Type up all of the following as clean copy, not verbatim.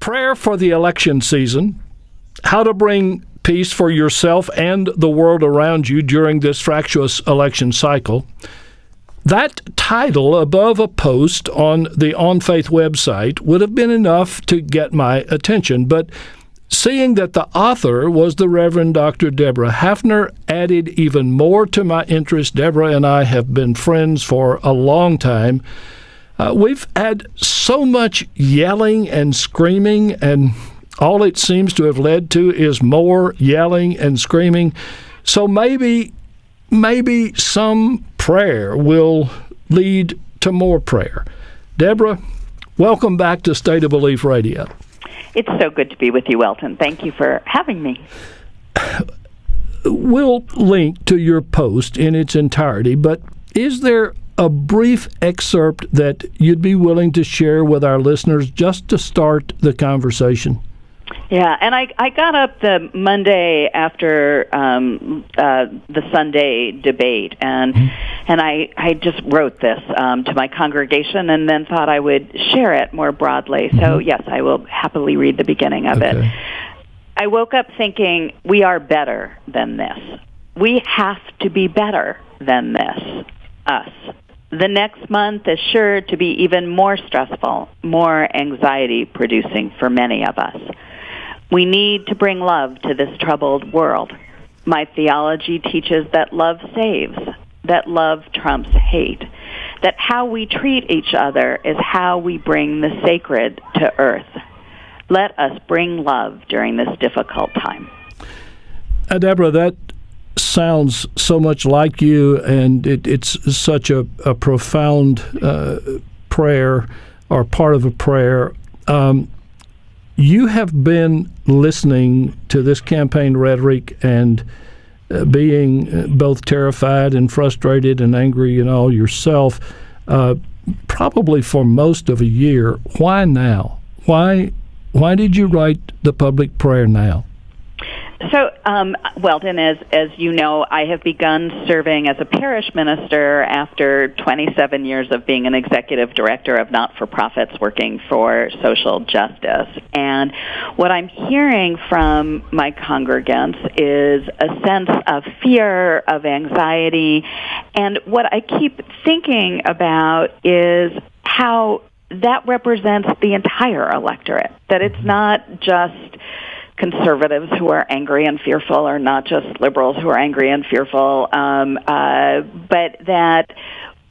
prayer for the election season, how to bring peace for yourself and the world around you during this fractious election cycle. That title above a post on the On Faith website would have been enough to get my attention, but seeing that the author was the Reverend Dr. Debra Haffner added even more to my interest. Debra and I have been friends for a long time. We've had so much yelling and screaming, and all it seems to have led to is more yelling and screaming. So maybe some prayer will lead to more prayer. Debra, welcome back to State of Belief Radio. It's so good to be with you, Welton. Thank you for having me. We'll link to your post in its entirety, but is there a brief excerpt that you'd be willing to share with our listeners just to start the conversation? Yeah, and I got up the Monday after the Sunday debate, and I just wrote this to my congregation, and then thought I would share it more broadly. So yes, I will happily read the beginning of it. I woke up thinking, we are better than this. We have to be better than this, us. The next month is sure to be even more stressful, more anxiety-producing for many of us. We need to bring love to this troubled world. My theology teaches that love saves, that love trumps hate, that how we treat each other is how we bring the sacred to earth. Let us bring love during this difficult time. Debra, that sounds so much like you, and it's such a profound prayer, or part of a prayer. You have been listening to this campaign rhetoric and being both terrified and frustrated and angry and all yourself, probably for most of a year. Why now? Why did you write the public prayer now? So, Weldon, as you know, I have begun serving as a parish minister after 27 years of being an executive director of not-for-profits working for social justice. And what I'm hearing from my congregants is a sense of fear, of anxiety, and what I keep thinking about is how that represents the entire electorate, that it's not just conservatives who are angry and fearful, or not just liberals who are angry and fearful, but that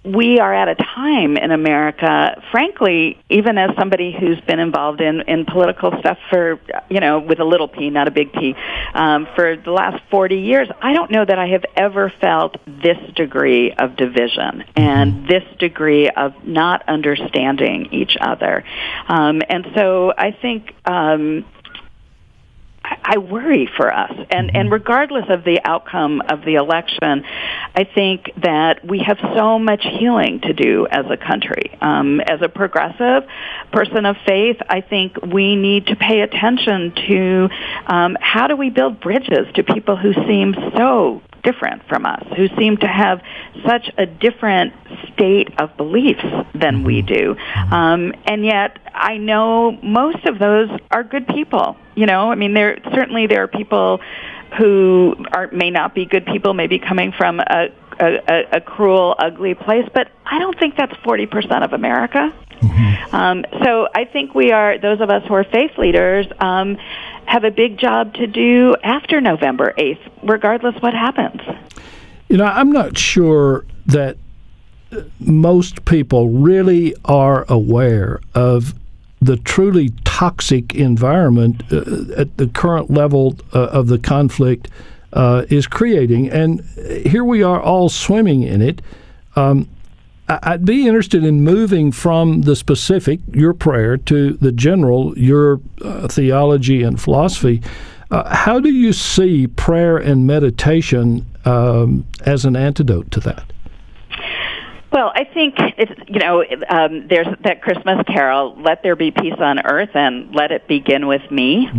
we are at a time in America, frankly, even as somebody who's been involved in political stuff for, with a little p, not a big P, for the last 40 years, I don't know that I have ever felt this degree of division and this degree of not understanding each other. And so I think I worry for us. And regardless of the outcome of the election, I think that we have so much healing to do as a country. As a progressive person of faith, I think we need to pay attention to how do we build bridges to people who seem so different from us, who seem to have such a different state of beliefs than we do. And yet I know most of those are good people. There are people who may not be good people, maybe coming from a cruel, ugly place, but I don't think that's 40% of America. So I think those of us who are faith leaders, have a big job to do after November 8th, regardless what happens. I'm not sure that most people really are aware of the truly toxic environment at the current level of the conflict is creating. And here we are all swimming in it. I'd be interested in moving from the specific, your prayer, to the general, your theology and philosophy. How do you see prayer and meditation as an antidote to that? Well, I think it's, there's that Christmas carol, let there be peace on earth and let it begin with me.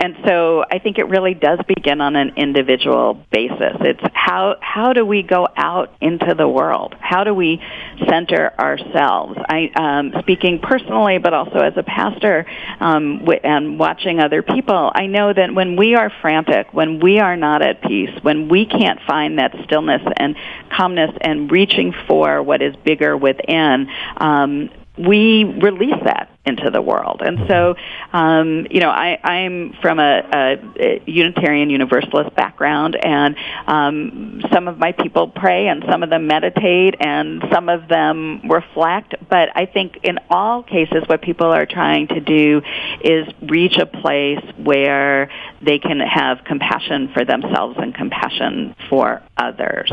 And so I think it really does begin on an individual basis. It's how do we go out into the world? How do we center ourselves? Speaking personally, but also as a pastor, and watching other people, I know that when we are frantic, when we are not at peace, when we can't find that stillness and calmness and reaching for what is bigger within, we release that into the world. And so, I'm from a Unitarian Universalist background, and some of my people pray, and some of them meditate, and some of them reflect. But I think in all cases, what people are trying to do is reach a place where they can have compassion for themselves and compassion for others.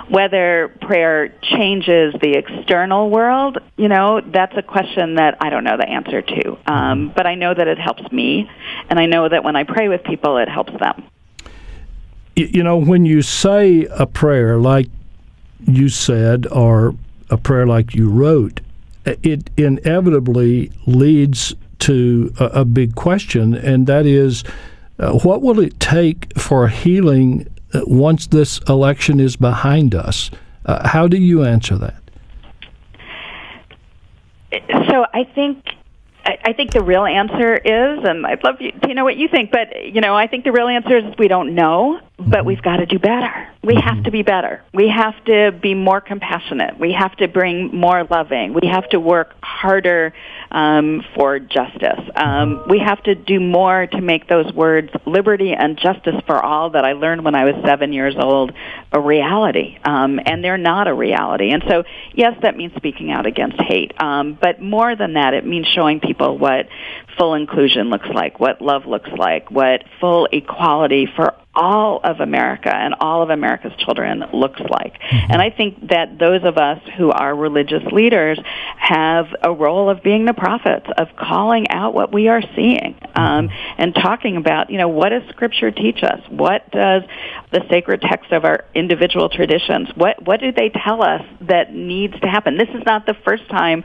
Whether prayer changes the external world, that's a question that I don't know the answer to. But I know that it helps me, and I know that when I pray with people, it helps them. When you say a prayer like you said, or a prayer like you wrote, it inevitably leads to a big question, and that is, what will it take for healing once this election is behind us? How do you answer that? So I think the real answer is, and I'd love to know what you think, but I think the real answer is we don't know, but we've got to do better. We have to be better. We have to be more compassionate. We have to bring more loving. We have to work harder for justice. We have to do more to make those words, liberty and justice for all, that I learned when I was 7 years old, a reality. And they're not a reality. And so, yes, that means speaking out against hate. But more than that, it means showing people what full inclusion looks like, what love looks like, what full equality for all of America and all of America's children looks like. And I think that those of us who are religious leaders have a role of being the prophets, of calling out what we are seeing, and talking about, what does Scripture teach us? What does the sacred text of our individual traditions, what do they tell us that needs to happen? This is not the first time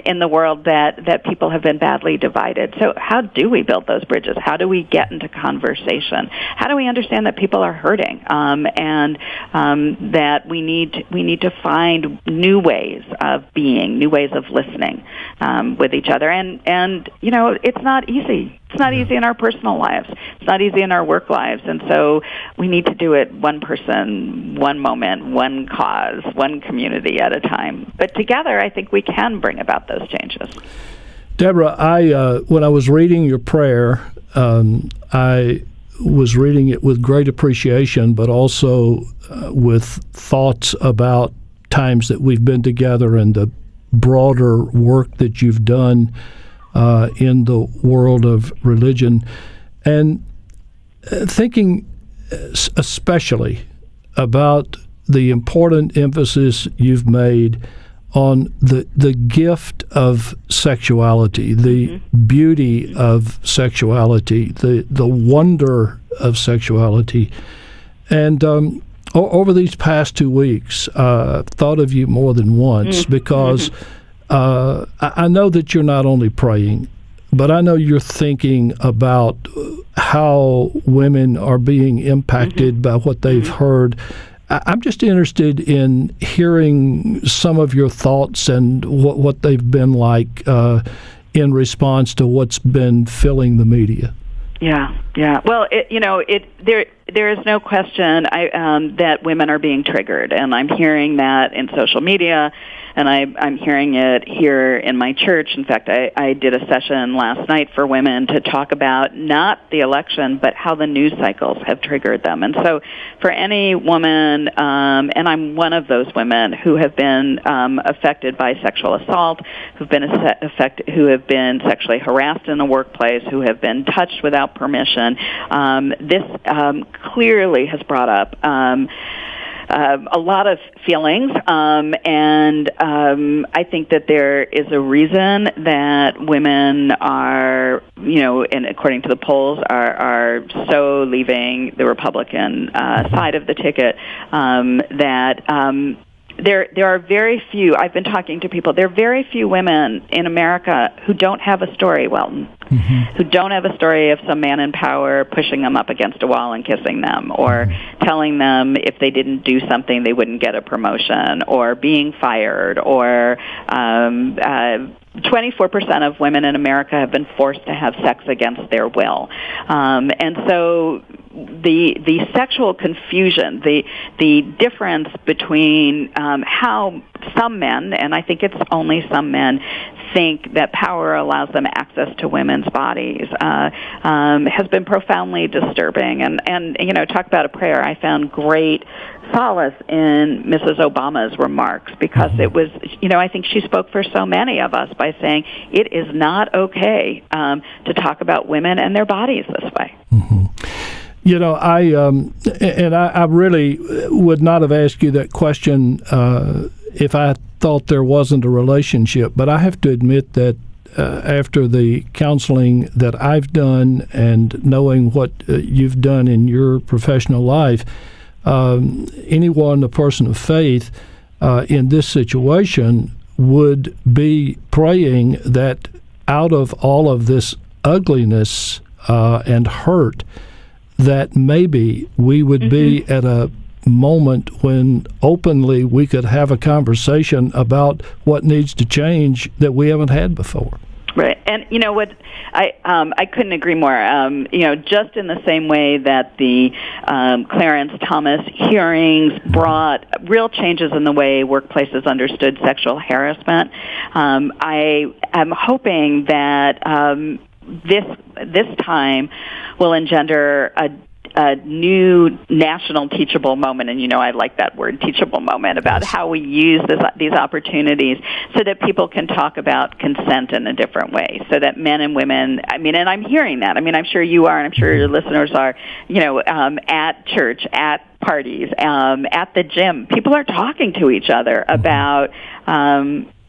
in the world that people have been badly divided. So how do we build those bridges? How do we get into conversation? How do we understand that people are hurting, and that we need to find new ways of being, new ways of listening with each other, and it's not easy. It's not easy in our personal lives. It's not easy in our work lives, and so we need to do it one person, one moment, one cause, one community at a time. But together, I think we can bring about those changes. Debra, when I was reading your prayer, I was reading it with great appreciation, but also with thoughts about times that we've been together and the broader work that you've done in the world of religion, and thinking especially about the important emphasis you've made on the gift of sexuality, the beauty of sexuality, the wonder of sexuality. And over these past 2 weeks, I've thought of you more than once because I know that you're not only praying, but I know you're thinking about how women are being impacted by what they've heard. I'm just interested in hearing some of your thoughts and what they've been like in response to what's been filling the media. Yeah. Well, there is no question that women are being triggered, and I'm hearing that in social media, and I'm hearing it here in my church. In fact, I did a session last night for women to talk about not the election, but how the news cycles have triggered them. And so for any woman, and I'm one of those women who have been affected by sexual assault, who have been sexually harassed in the workplace, who have been touched without permission, this clearly has brought up a lot of feelings, and I think that there is a reason that women are, and according to the polls, are so leaving the Republican side of the ticket, that there are very few. I've been talking to people. There are very few women in America who don't have a story, Welton, who don't have a story of some man in power pushing them up against a wall and kissing them, or telling them if they didn't do something they wouldn't get a promotion, or being fired, or 24% of women in America have been forced to have sex against their will. And so the sexual confusion, the difference between how some men, and I think it's only some men, think that power allows them access to women's bodies has been profoundly disturbing. And talk about a prayer. I found great solace in Mrs. Obama's remarks, because it was, I think she spoke for so many of us by saying it is not okay to talk about women and their bodies this way. I really would not have asked you that question if I thought there wasn't a relationship. But I have to admit that after the counseling that I've done and knowing what you've done in your professional life, anyone, a person of faith, in this situation would be praying that out of all of this ugliness and hurt, that maybe we would be at a moment when openly we could have a conversation about what needs to change that we haven't had before. Right. And you know what, I couldn't agree more. Just in the same way that the Clarence Thomas hearings brought real changes in the way workplaces understood sexual harassment, I am hoping that this time will engender a new national teachable moment, and I like that word, teachable moment, about how we use these opportunities so that people can talk about consent in a different way, so that men and women, and I'm hearing that. I'm sure you are, and I'm sure your listeners are, at church, at parties, at the gym. People are talking to each other about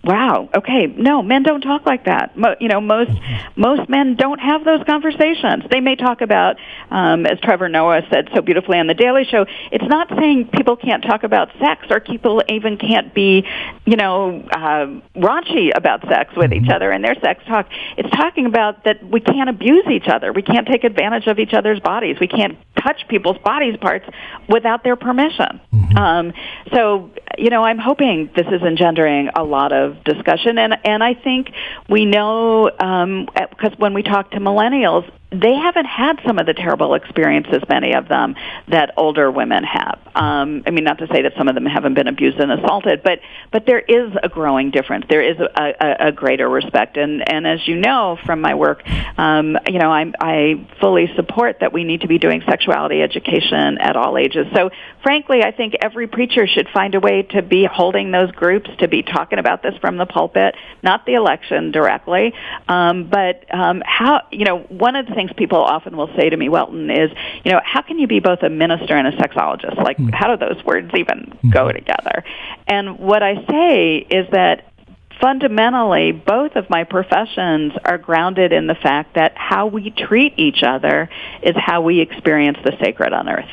wow, okay, no, men don't talk like that. Most men don't have those conversations. They may talk about, as Trevor Noah said so beautifully on The Daily Show, it's not saying people can't talk about sex, or people even can't be, raunchy about sex with each other in their sex talk. It's talking about that we can't abuse each other. We can't take advantage of each other's bodies. We can't touch people's bodies parts without their permission. So, I'm hoping this is engendering a lot of discussion, and I think we know, because when we talk to millennials, they haven't had some of the terrible experiences, many of them, that older women have. Not to say that some of them haven't been abused and assaulted, but there is a growing difference. There is a greater respect, and as you know from my work, I fully support that we need to be doing sexuality education at all ages. So, frankly, I think every preacher should find a way to be holding those groups, to be talking about this from the pulpit, not the election directly, but how, one of the things people often will say to me, Welton, is, how can you be both a minister and a sexologist? Like, how do those words even go together? And what I say is that fundamentally, both of my professions are grounded in the fact that how we treat each other is how we experience the sacred on earth.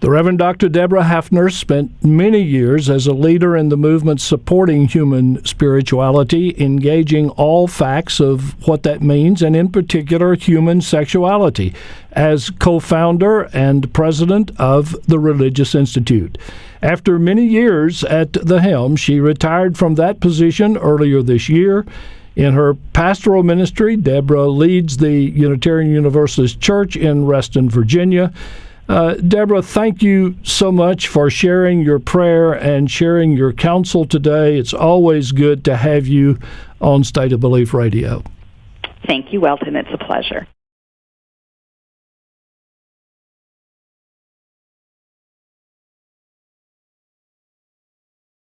The Reverend Dr. Debra Haffner spent many years as a leader in the movement supporting human spirituality, engaging all facts of what that means, and in particular human sexuality, as co-founder and president of the Religious Institute. After many years at the helm, she retired from that position earlier this year. In her pastoral ministry, Debra leads the Unitarian Universalist Church in Reston, Virginia. Debra, thank you so much for sharing your prayer and sharing your counsel today. It's always good to have you on State of Belief Radio. Thank you, Welton. It's a pleasure.